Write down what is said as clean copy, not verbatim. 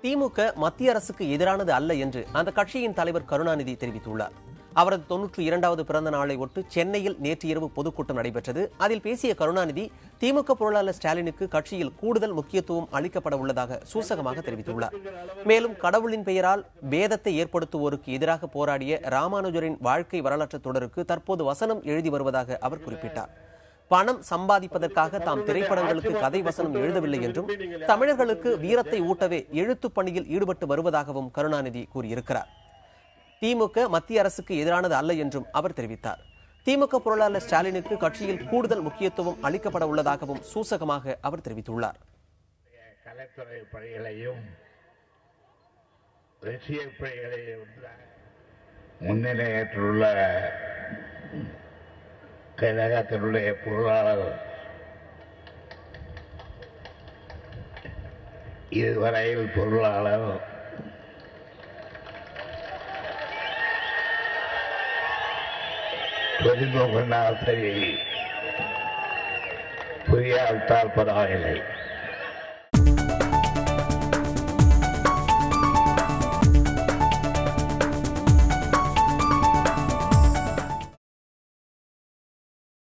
திமுக மத்திய அரசுக்கு எதிரானது அல்ல என்று அந்த கட்சியின் தலைவர் கருணாநிதி தெரிவித்துள்ளார். அவரது 92வது பிறந்த நாளை ஒட்டு சென்னையில் நேற்று இரவு பொதுக்கூட்டம் நடைபெற்றது. அதில் பேசிய கருணாநிதி, திமுக பொருளாளர் ஸ்டாலினுக்கு கட்சியில் கூடுதல் முக்கியத்துவம் அளிக்கப்பட உள்ளதாக சூசகமாக தெரிவித்துள்ளார். மேலும் கடவுளின் பெயரால் பேதத்தை ஏற்படுத்துவோருக்கு எதிராக போராடிய ராமானுஜரின் வாழ்க்கை வரலாற்று தொடருக்கு தற்போது வசனம் எழுதி வருவதாக அவர் குறிப்பிட்டார். பணம் சம்பாதிப்பதற்காக தாம் திரைப்படங்களுக்கு கதை வசனம் எழுதவில்லை என்றும், தமிழர்களுக்கு வீரத்தை ஊட்டவே எழுத்து பணியில் ஈடுபட்டு வருவதாகவும் கருணாநிதி கூறியிருக்கிறார். திமுக மத்திய அரசுக்கு எதிரானது அல்ல என்றும் அவர் தெரிவித்தார். திமுக பொருளாளர் ஸ்டாலினுக்கு கட்சியில் கூடுதல் முக்கியத்துவம் அளிக்கப்பட உள்ளதாகவும் சூசகமாக அவர் தெரிவித்துள்ளார். கலைத்துறை பணிகளையும் ரசிகர் பணிகளையும் முன்னிலையேற்றுள்ள கழகத்தினுடைய பொருளாளர் இதுவரையில் பொருளாளர் புரிந்து கொண்டால் சரி, புரியாவிட்டால் பரவாயில்லை.